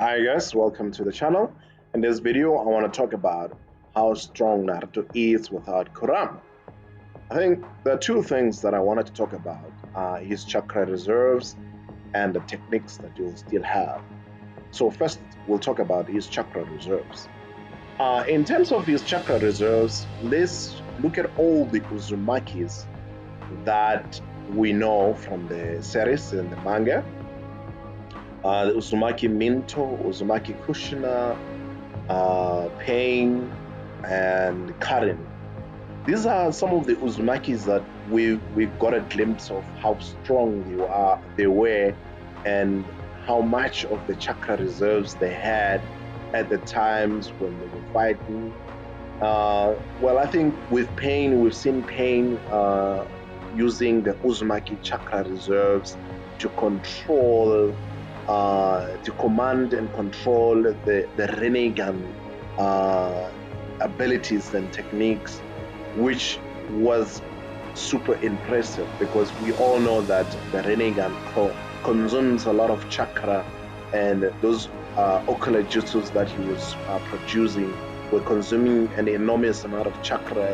Hi guys, welcome to the channel. In this video, I want to talk about how strong Naruto is without Kurama. I think there are two things that I wanted to talk about, his chakra reserves and the techniques that you'll still have. So first, we'll talk about his chakra reserves. In terms of his chakra reserves, let's look at all the Uzumakis that we know from the series and the manga. The Uzumaki Minto, Uzumaki Kushina, Pain, and Karin. These are some of the Uzumakis that we got a glimpse of how strong they were, and how much of the chakra reserves they had at the times when they were fighting. Well, I think with Pain, we've seen Pain using the Uzumaki chakra reserves to control. To command and control the Rinnegan abilities and techniques, which was super impressive because we all know that the Rinnegan consumes a lot of chakra, and those ocular jutsus that he was producing were consuming an enormous amount of chakra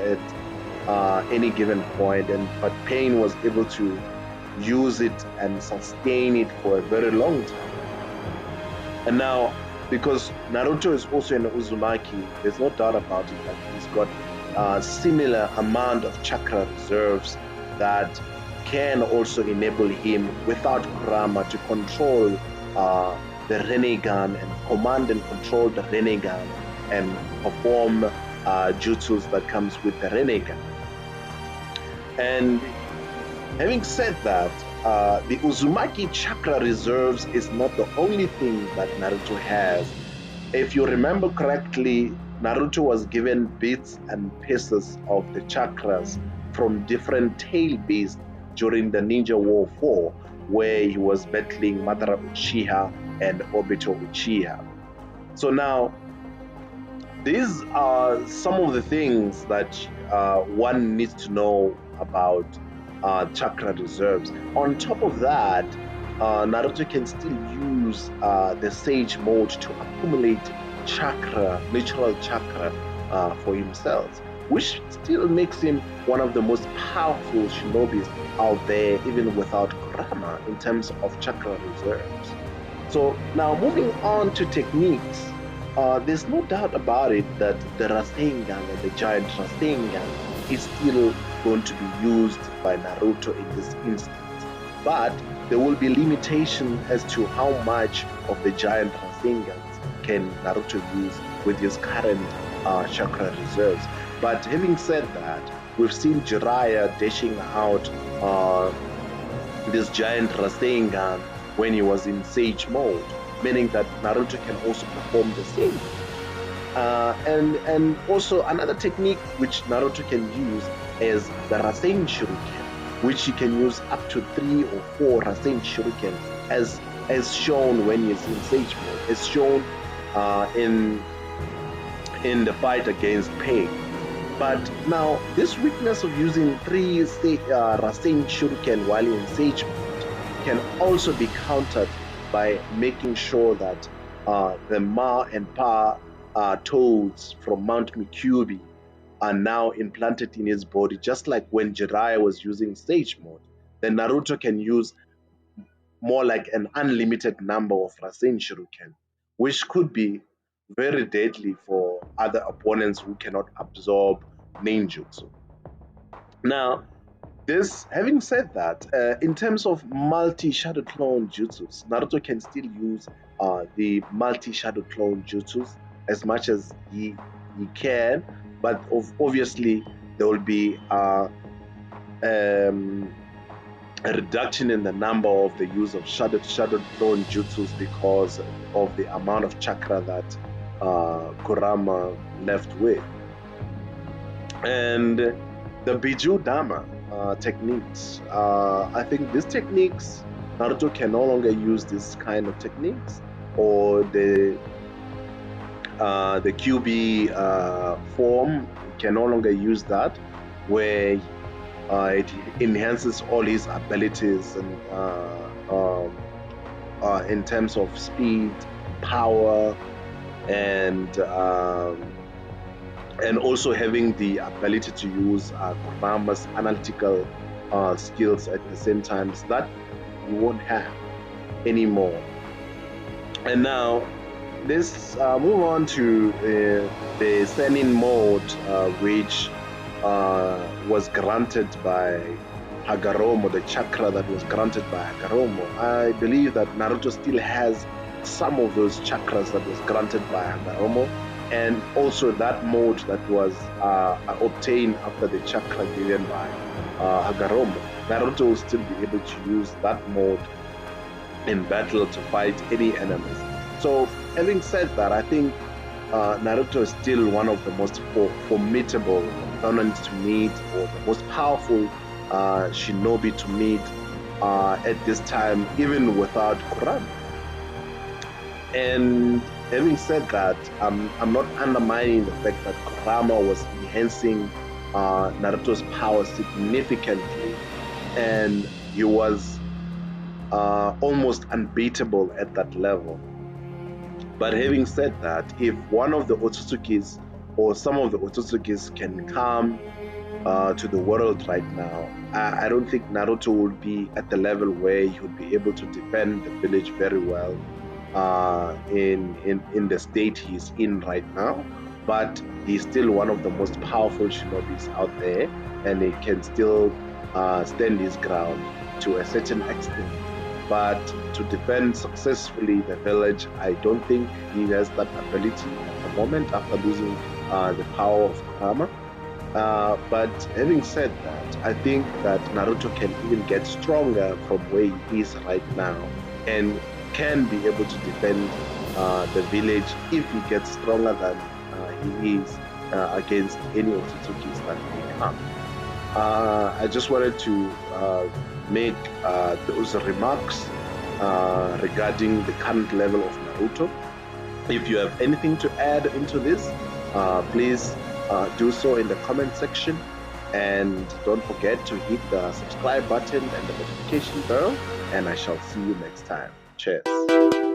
at any given point, but Pain was able to use it and sustain it for a very long time. And now, because Naruto is also an Uzumaki, there's no doubt about it that he's got a similar amount of chakra reserves that can also enable him, without Kurama, to control the Rinnegan and command and control the Rinnegan and perform jutsus that comes with the Rinnegan. And having said that, the Uzumaki chakra reserves is not the only thing that Naruto has. If you remember correctly, Naruto was given bits and pieces of the chakras from different tail beasts during the Ninja War 4, where he was battling Madara Uchiha and Obito Uchiha. So now, these are some of the things that one needs to know about chakra reserves. On top of that, Naruto can still use the Sage mode to accumulate chakra, natural chakra, for himself, which still makes him one of the most powerful shinobis out there, even without Kurama, in terms of chakra reserves. So now, moving on to techniques, there's no doubt about it that the Rasengan and the giant Rasengan is still going to be used by Naruto in this instance, but there will be limitation as to how much of the giant Rasengans can Naruto use with his current chakra reserves. But having said that, we've seen Jiraiya dashing out this giant Rasengan when he was in Sage mode, meaning that Naruto can also perform the same. And also another technique which Naruto can use is the Rasen Shuriken, which he can use up to 3 or 4 Rasen Shuriken, as shown when he's in Sage mode, as shown in the fight against Pain. But now, this weakness of using 3 Rasen Shuriken while in Sage mode can also be countered by making sure that the Ma and Pa toads from Mount Mikubi are now implanted in his body, just like when Jiraiya was using Sage mode. Then Naruto can use more like an unlimited number of Rasen Shuriken, which could be very deadly for other opponents who cannot absorb ninjutsu. Now, having said that, in terms of multi-shadow clone jutsus, Naruto can still use the multi-shadow clone jutsus as much as he can, but obviously there will be a reduction in the number of the use of shadow clone jutsus because of the amount of chakra that Kurama left with. And the Biju Dama techniques, I think these techniques, Naruto can no longer use this kind of techniques, or the QB form can no longer use that, where it enhances all his abilities and in terms of speed, power, and also having the ability to use Kurama's analytical skills at the same time, so that you won't have anymore. And now let's move on to the Senin mode, which was granted by Hagoromo, the chakra that was granted by Hagoromo. I believe that Naruto still has some of those chakras that was granted by Hagoromo, and also that mode that was obtained after the chakra given by Hagoromo. Naruto will still be able to use that mode in battle to fight any enemies. So having said that, I think Naruto is still one of the most formidable opponents to meet, or the most powerful shinobi to meet at this time, even without Kurama. And having said that, I'm not undermining the fact that Kurama was enhancing Naruto's power significantly, and he was almost unbeatable at that level. But having said that, if one of the Otsutsukis or some of the Otsutsukis can come to the world right now, I don't think Naruto would be at the level where he would be able to defend the village very well in the state he's in right now. But he's still one of the most powerful shinobis out there, and he can still stand his ground to a certain extent. But to defend successfully the village, I don't think he has that ability at the moment after losing the power of Kurama. But having said that, I think that Naruto can even get stronger from where he is right now, and can be able to defend the village if he gets stronger than he is against any Otsutsukis that may come. I just wanted to make those remarks regarding the current level of Naruto. If you have anything to add into this, please do so in the comment section, and don't forget to hit the subscribe button and the notification bell, and I shall see you next time. Cheers.